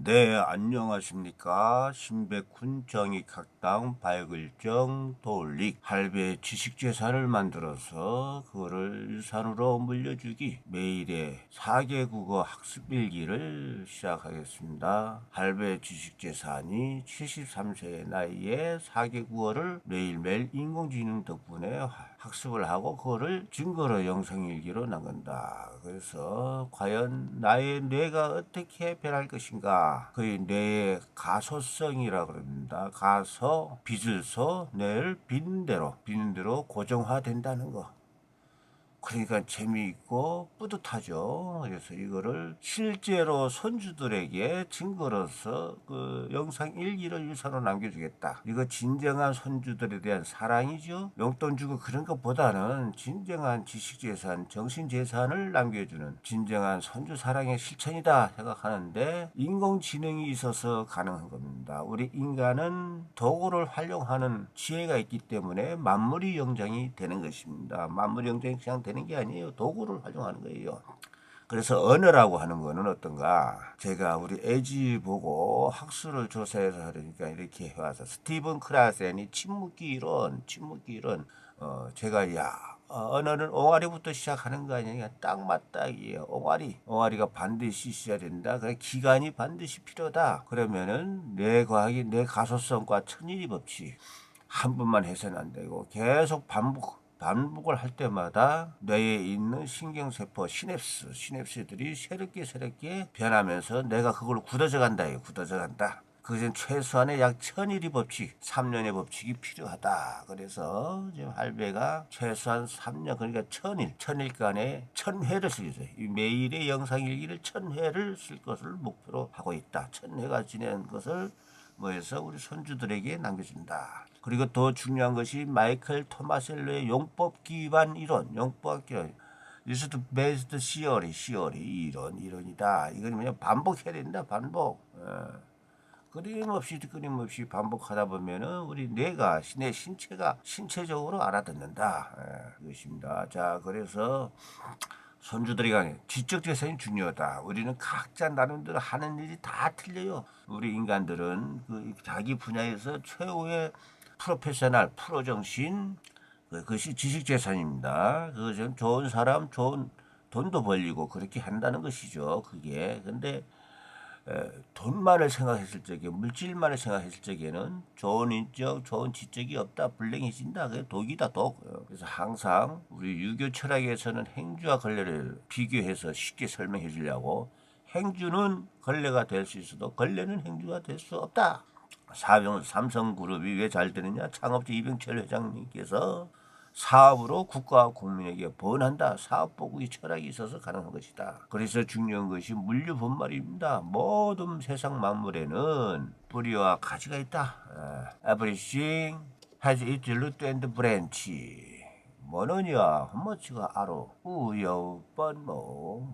네, 안녕하십니까. 신백훈 정익학당 발굴정 도울릭 할배 지식재산을 만들어서 그거를 유산으로 물려주기 매일의 4개 국어 학습일기를 시작하겠습니다. 할배 지식재산이 73세의 나이에 4개 국어를 매일매일 인공지능 덕분에 학습을 하고 그거를 증거로 영상일기로 남긴다. 그래서 과연 나의 뇌가 어떻게 변할 것인가? 그의 뇌의 가소성이라 그럽니다. 가소, 빚을소, 뇌를 비는 대로 고정화된다는 거. 그러니까 재미있고 뿌듯하죠. 그래서 이거를 실제로 손주들에게 증거로서 그 영상 일기를 유산으로 남겨주겠다. 이거 진정한 손주들에 대한 사랑이죠. 용돈 주고 그런 것보다는 진정한 지식재산, 정신재산을 남겨주는 진정한 손주 사랑의 실천이다 생각하는데 인공지능이 있어서 가능한 겁니다. 우리 인간은 도구를 활용하는 지혜가 있기 때문에 만물이 영장이 되는 것입니다. 만물이 영장이 그냥 되는 게 아니에요. 도구를 활용하는 거예요. 그래서 언어라고 하는 거는 어떤가? 제가 우리 애지 보고 학술을 조사해서 하니까 이렇게 해와서 스티븐 크라센이 침묵기 이론, 제가 언어는 옹알이부터 시작하는 거 아니냐? 딱 맞다기예요. 옹알이가 반드시 있어야 된다. 그래 기간이 반드시 필요다. 그러면은 내 과학이 내 가소성과 천일이 법칙 한 번만 해서는 안 되고 계속 반복을 할 때마다 뇌에 있는 신경세포 시냅스들이 새롭게 변하면서 내가 그걸 굳어져 간다. 그것은 최소한의 약 1000일의 법칙, 3년의 법칙이 필요하다. 그래서 지금 할배가 최소한 3년, 그러니까 1000일간의 1000회를 쓰겠죠. 매일의 영상일기를 1000회를 쓸 것을 목표로 하고 있다. 1000회가 지낸 것을 뭐해서 우리 손주들에게 남겨준다. 그리고 더 중요한 것이 마이클 토마셀로의 용법 기반 이론, This is the best theory, 이론이다. 이건 뭐냐 반복해야 된다. 반복. 끊임없이 반복하다 보면은 우리 뇌가 내 신체가 신체적으로 알아듣는다. 이것입니다. 자, 그래서 손주들이 가는 지적 재산이 중요하다. 우리는 각자 나름대로 하는 일이 다 틀려요. 우리 인간들은 그 자기 분야에서 최후의 프로페셔널, 프로 정신, 그것이 지식 재산입니다. 그것은 좋은 사람, 좋은 돈도 벌리고 그렇게 한다는 것이죠. 그게. 근데 돈만을 생각했을 적에 물질만을 생각했을 적에는 좋은 인적, 좋은 지적이 없다. 불행해진다. 그게 독이다, 독. 그래서 항상 우리 유교 철학에서는 행주와 걸레를 비교해서 쉽게 설명해 주려고 행주는 걸레가 될 수 있어도 걸레는 행주가 될 수 없다. 삼성그룹이 왜 잘 되느냐? 창업주 이병철 회장님께서 사업으로 국가와 국민에게 번한다. 사업보국의 철학이 있어서 가능한 것이다. 그래서 중요한 것이 물류분말입니다. 모든 세상 만물에는 뿌리와 가지가 있다. Everything has its root and branch. 뭐느냐 헛머치가 알어 우여번모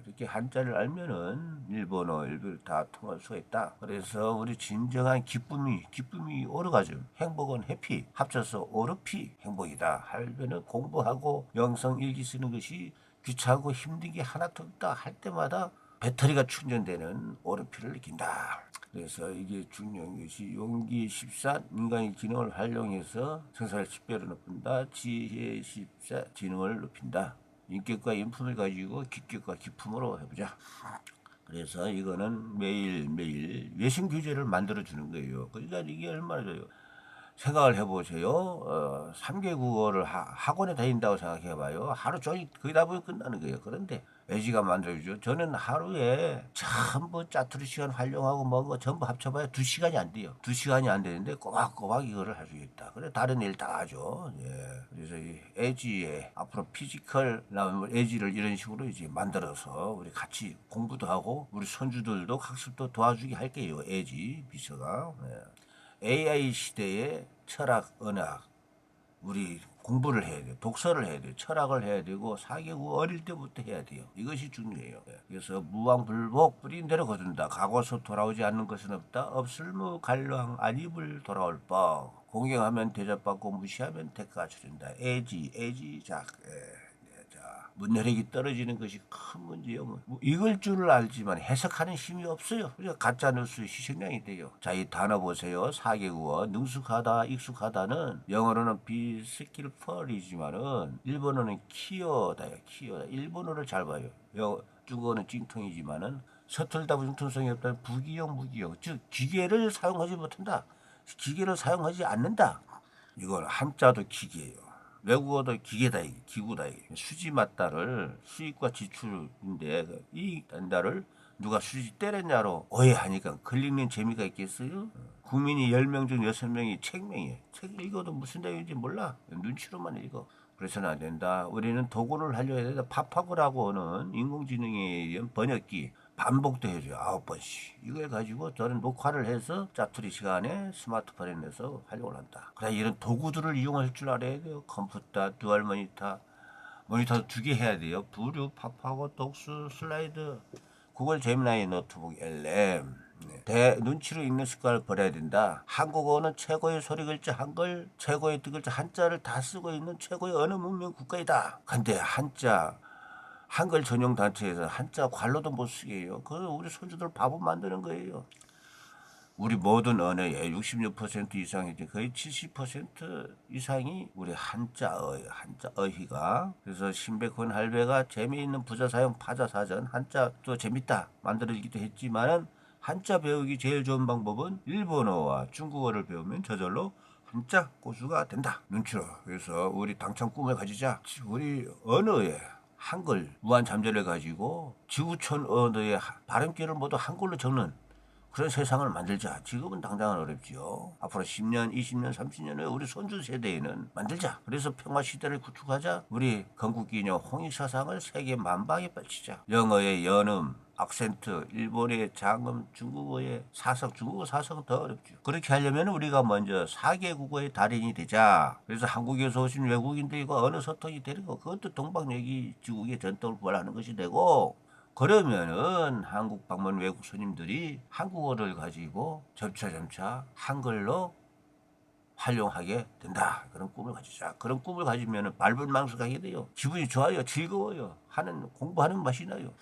이렇게 한자를 알면은 일본어 일부를 다 통할 수 있다. 그래서 우리 진정한 기쁨이 오르가즘 행복은 해피 합쳐서 오르피 행복이다. 하려면 공부하고 영성 일기 쓰는 것이 귀찮고 힘든 게 하나도 없다 할 때마다 배터리가 충전되는 오르피를 느낀다. 그래서 이게 중요한 것이 용기 14 인간의 기능을 활용해서 생산을 10배로 높인다. 지혜 14 지능을 높인다. 인격과 인품을 가지고 기격과 기품으로 해보자. 그래서 이거는 매일매일 외신 교재를 만들어 주는 거예요. 그러니까 이게 얼마나 좋아요. 생각을 해보세요. 3개 국어를 학원에 다닌다고 생각해봐요. 하루 종일 거기다 보면 끝나는 거예요. 그런데 애지가 만들어주죠. 저는 하루에 전부 짜투리 시간 활용하고 뭐고 전부 합쳐봐야 2시간이 안 돼요. 2시간이 안 되는데 꼬박꼬박 이거를 할 수 있다. 그래 다른 일 다 하죠. 예. 그래서 이 애지에 앞으로 피지컬 나오면 애지를 이런 식으로 이제 만들어서 우리 같이 공부도 하고 우리 손주들도 학습도 도와주게 할게요. 애지 비서가. 예. AI 시대의 철학, 언학, 우리 공부를 해야 돼요. 독서를 해야 돼요. 철학을 해야 되고 사교구 어릴 때부터 해야 돼요. 이것이 중요해요. 그래서 무왕불복 뿌린 대로 거둔다. 가고서 돌아오지 않는 것은 없다. 없을무 갈랑 안입을 돌아올 법. 공경하면 대접받고 무시하면 대가 치른다. 애지작. 문해력이 떨어지는 것이 큰 문제요. 뭐 읽을 줄을 알지만 해석하는 힘이 없어요. 그러니까 가짜뉴스 희생양이 돼요. 자, 이 단어 보세요. 4개국어 능숙하다, 익숙하다는 영어로는 be skillful이지만은 일본어는 키어다요. 키어다. 일본어를 잘 봐요. 중국어는 찡통이지만은 서툴다 융통성이 없다. 부기형, 무기형. 즉 기계를 사용하지 못한다. 기계를 사용하지 않는다. 이건 한자도 기계예요. 외국어도 기계다, 기구다. 수지 맞다를 수입과 지출인데 이 단다를 누가 수지 때렸냐로 오해하니까 걸리는 재미가 있겠어요? 국민이 10명 중 6명이 책명이에요. 책 읽어도 무슨 내용인지 몰라. 눈치로만 읽어. 그래서는 안 된다. 우리는 도구를 하려 해야 된다. 파파고라고 하는 인공지능에 의한 번역기 반복도 해줘요. 9번씩. 이걸 가지고 저는 녹화를 해서 짜투리 시간에 스마트폰에 내서 활용을 한다. 그래, 이런 도구들을 이용할 줄 알아야 돼요. 컴퓨터, 듀얼 모니터, 모니터 2개 해야 돼요. 부류, 파파고, 독수, 슬라이드, 구글 제미나이 노트북, LM. 눈치로 읽는 습관을 버려야 된다. 한국어는 최고의 소리 글자 한글, 최고의 뜻글자 한자를 다 쓰고 있는 최고의 언어 문명 국가이다. 근데 한글 전용 단체에서 한자 관로도 못 쓰게 해요. 그 우리 손주들 바보 만드는 거예요. 우리 모든 언어의 66% 이상이지 거의 70% 이상이 우리 한자어휘가. 그래서 신백훈 할배가 재미있는 부자 사용 파자 사전 한자도 재밌다 만들어지기도 했지만은 한자 배우기 제일 좋은 방법은 일본어와 중국어를 배우면 저절로 한자 고수가 된다. 눈치로. 그래서 우리 당찬 꿈을 가지자. 우리 언어에 한글 무한 잠재를 가지고 지구촌 언어의 발음기를 모두 한글로 적는 그런 세상을 만들자. 지금은 당장은 어렵지요. 앞으로 10년, 20년, 30년 후에 우리 손주 세대에는 만들자. 그래서 평화시대를 구축하자. 우리 건국기념 홍익사상을 세계 만방에 펼치자. 영어의 연음, 악센트, 일본의 장음, 중국어의 사성, 중국어 사성은 더 어렵죠. 그렇게 하려면 우리가 먼저 4개국어의 달인이 되자. 그래서 한국에서 오신 외국인들과 언어 소통이 되는 거, 그것도 동방예기 지국의 전통을 부활하는 것이 되고, 그러면은 한국 방문 외국 손님들이 한국어를 가지고 점차 한글로 활용하게 된다. 그런 꿈을 가지자. 그런 꿈을 가지면 발불망석하게 돼요. 기분이 좋아요. 즐거워요. 공부하는 맛이 나요.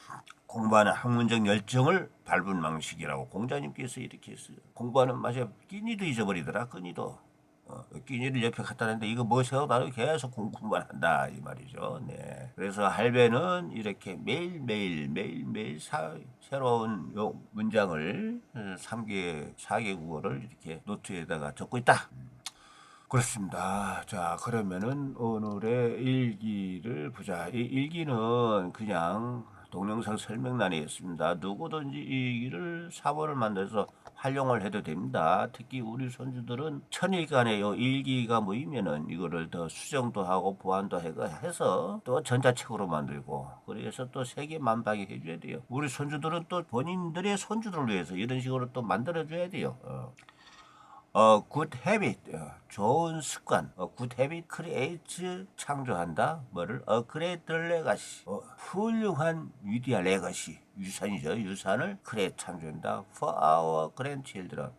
공부하는 학문적 열정을 발불망식이라고 공자님께서 이렇게 했어요. 공부하는 맛에 끼니도 잊어버리더라. 끈이도. 끼니를 옆에 갖다 놨는데 이거 뭐 세워놔도 계속 공부만 한다 이 말이죠. 네. 그래서 할배는 이렇게 매일 새로운 문장을 3개, 4개 국어를 이렇게 노트에다가 적고 있다. 그렇습니다. 자, 그러면은 오늘의 일기를 보자. 이 일기는 그냥 동영상 설명란에 있습니다. 누구든지 이 일기를 사본을 만들어서 활용을 해도 됩니다. 특히 우리 손주들은 천일간에 요 일기가 모이면은 이거를 더 수정도 하고 보완도 해서 또 전자책으로 만들고 그래서 또 세계 만방에 해줘야 돼요. 우리 손주들은 또 본인들의 손주들을 위해서 이런 식으로 또 만들어줘야 돼요. good habit, 좋은 습관. good habit creates, 창조한다. 뭐를? a great legacy, 훌륭한 위대한 레거시, 유산이죠. 유산을 create, 창조한다. for our grandchildren.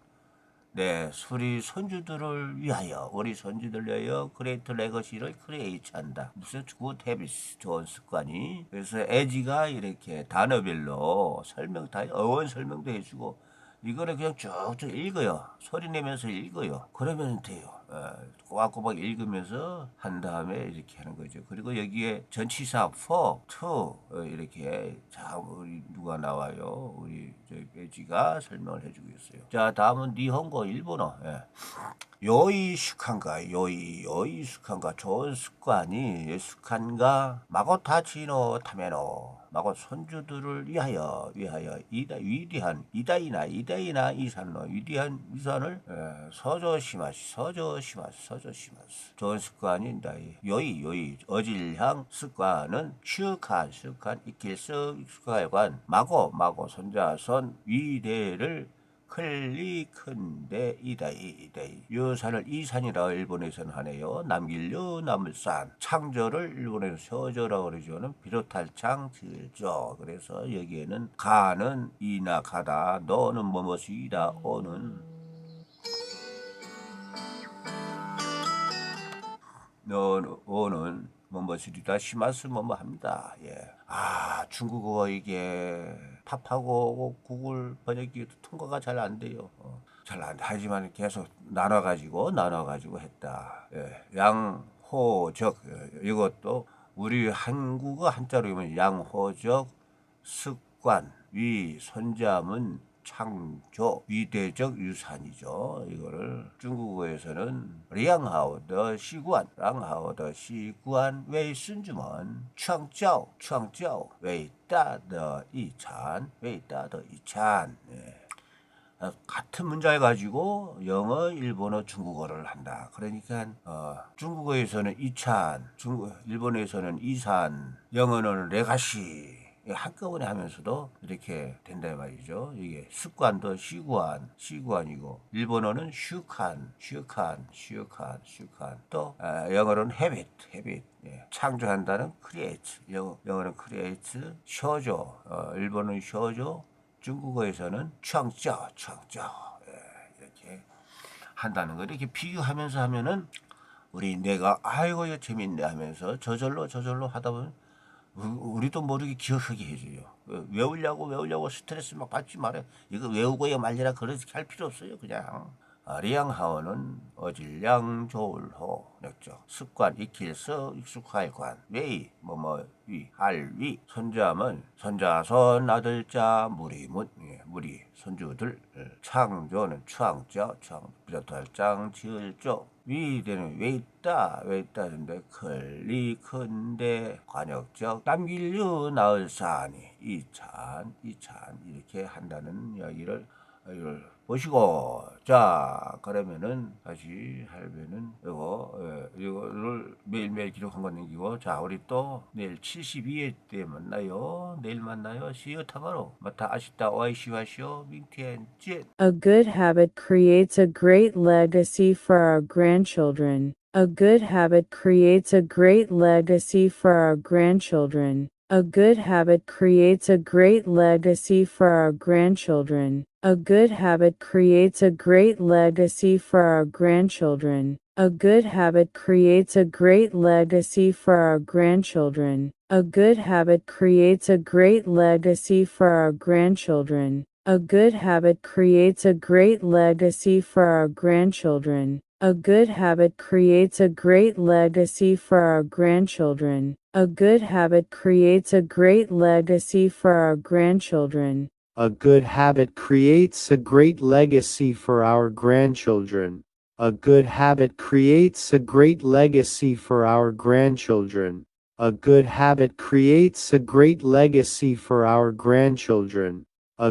네, 우리 손주들을 위하여, 우리 손주들 위하여 great legacy를 create 한다. 무슨 good habits, 좋은 습관이. 그래서 에지가 이렇게 단어별로 어원 설명도 해주고, 이거를 그냥 쭉쭉 읽어요. 소리 내면서 읽어요. 그러면 돼요. 꼬박꼬박 읽으면서 한 다음에 이렇게 하는 거죠. 그리고 여기에 전치사 for, to 이렇게 자 우리 누가 나와요? 우리 저희 배지가 설명을 해주고 있어요. 자, 다음은 니혼고 일본어. 요이 습관가 좋은 습관이 습관가 마고타치노 타메노 마고 손주들을 위하여 위대한 이산로 위대한 유산을 서조시마스 좋은 습관인다. 요이 어질향 습관은 축한 익힐 습관관 마고 손자손 위대를 클리큰데 이다이 유산을 이산이라 일본에서는 하네요. 남길류 나물산 창조를 일본에서 서조라고 그러죠. 비롯할 창 지을죠. 그래서 여기에는 가는 이나 가다 너는 뭐뭐이다 오는 오는 뭐뭐스리다 시마스 뭐뭐 합니다. 예. 아, 중국어 이게 팝하고 구글 번역기도 통과가 잘 안 돼요. 잘 안 돼. 하지만 계속 나눠가지고 했다. 예. 양호적 이것도 우리 한국어 한자로 보면 양호적 습관 위 손자문 창조 위대적 유산이죠. 이거를 중국어에서는 량하오더 시관 랑하오더 시관 웨이순주먼 창教 웨이다더 이찬 웨이다더 이찬. 같은 문장을 가지고 영어, 일본어, 중국어를 한다. 그러니까 중국어에서는 이찬, 일본어에서는 이산, 영어는 레가시 한꺼번에 하면서도 이렇게 된다 말이죠. 이게 습관도 시구안이고 일본어는 슈칸. 또 영어로는 habit. 예. 창조한다는 create. 영어는 create. 쇼조. 일본어는 쇼조. 중국어에서는 창조. 예, 이렇게 한다는 거. 이렇게 비교하면서 하면은 내가 아이고 이거 재밌네 하면서 저절로 하다 보면 우리도 모르게 기억하게 해줘요. 외우려고 스트레스 막 받지 말아요. 이거 외우고야 말리라 그렇게 할 필요 없어요. 그냥. 리양하오는 어질량 조울호 냈죠. 습관 익힐서 익숙할 관 웨이 위 할위 손자문 손자손 아들자 무리 손주들 창조는 추앙자 부자탈장 지을조 위대는 웨있다인데 클리 큰데 관역적 남길류 나을사니 이찬 이렇게 한다는 이야기를 보시고 자 그러면은 다시 할배는 이거를 매일매일 기록한 거 남기고 자 우리 또 내일 72회 때 만나요. 내일 만나요. 시요 타가로 마타 아시다 오아이시와시오 밍티엔찐. A good habit creates a great legacy for our grandchildren. A good habit creates a great legacy for our grandchildren. A good habit creates a great legacy for our grandchildren. A good habit creates a great legacy for our grandchildren. A good habit creates a great legacy for our grandchildren. A good habit creates a great legacy for our grandchildren. A good habit creates a great legacy for our grandchildren. A good habit creates a great legacy for our grandchildren. A good habit creates a great legacy for our grandchildren. A good habit creates a great legacy for our grandchildren. A good habit creates a great legacy for our grandchildren. A good habit creates a great legacy for our grandchildren.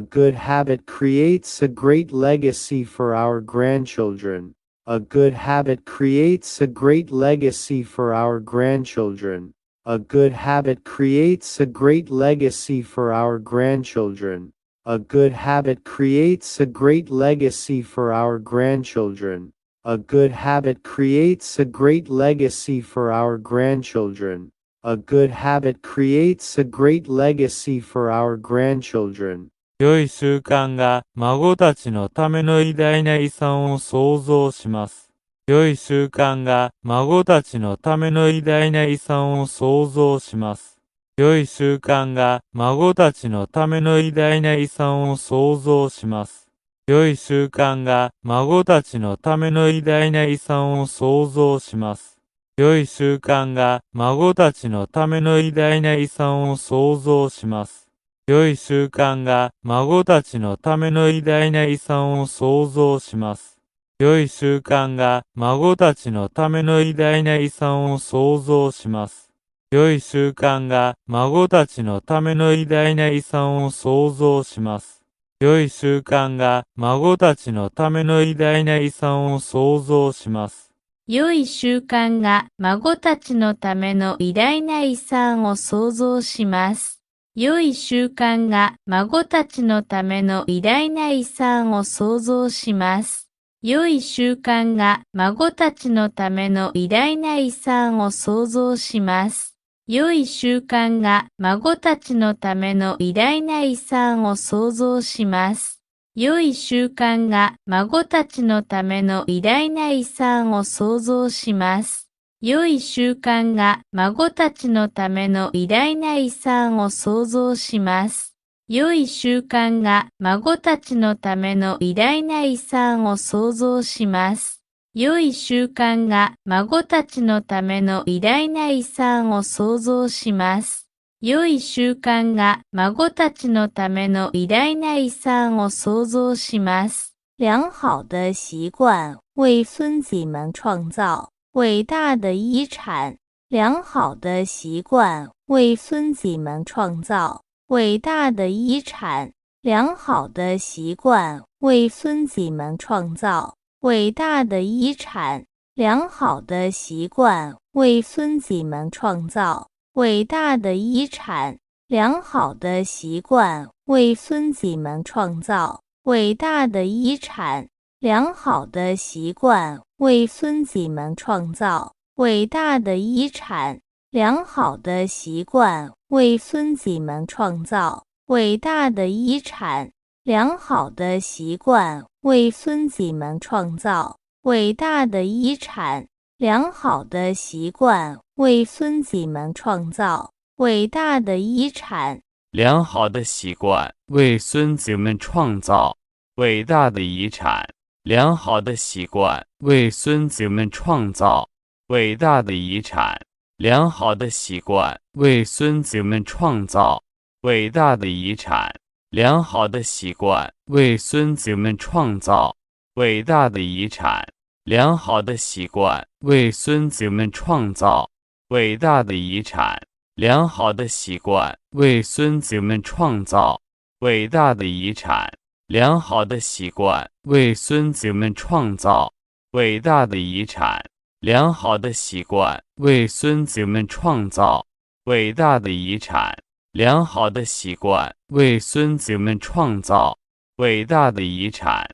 A good habit creates a great legacy for our grandchildren. A good habit creates a great legacy for our grandchildren. A good habit creates a great legacy for our grandchildren. A good habit creates a great legacy for our grandchildren. A good habit creates a great legacy for our grandchildren. A good habit creates a great legacy for our grandchildren. 良い習慣が孫たちのための偉大な遺産を創造します。良い習慣が孫たちのための偉大な遺産を創造します。良い習慣が孫たちのための偉大な遺産を創造します。良い習慣が孫たちのための偉大な遺産を創造します。良い習慣が孫たちのための偉大な遺産を創造します。良い習慣が孫たちのための偉大な遺産を創造します。良い習慣が孫たちのための偉大な遺産を創造します。良い習慣が孫たちのための偉大な遺産を創造します。良い習慣が孫たちのための偉大な遺産を創造します。良い習慣が孫たちのための偉大な遺産を創造します。良い習慣が孫たちのための偉大な遺産を創造します。良い習慣が孫たちのための偉大な遺産を創造します。良い習慣が孫たちのための偉大な遺産を創造します。良い習慣が孫たちのための偉大な遺産を創造します。良い習慣が孫たちのための偉大な遺産を創造します。良い習慣が孫たちのための偉大な遺産を創造します。良い習慣が孫たちのための偉大な遺産を創造します。良い習慣が孫たちのための偉大な遺産を創造します。良好的习惯为孙子们创造伟大的遗产。良好的习惯为孙子们创造伟大的遗产。良好的习惯为孙子们创造伟大的遗产。良好的习惯为孙子们创造伟大的遗产。良好的习惯为孙子们创造伟大的遗产。良好的习惯为孙子们创造伟大的遗产。良好的习惯为孙子们创造伟大的遗产。良好的习惯为孙子们创造伟大的遗产。良好的习惯为孙子们创造伟大的遗产。良好的习惯为孙子们创造伟大的遗产。良好的习惯为孙子们创造伟大的遗产。良好的习惯为孙子们创造伟大的遗产。良好的习惯为孙子们创造伟大的遗产。良好的习惯为孙子们创造伟大的遗产。良好的习惯为孙子们创造伟大的遗产。良好的习惯为孙子们创造伟大的遗产。良好的习惯为孙子们创造伟大的遗产。良好的习惯为孙子们创造伟大的遗产。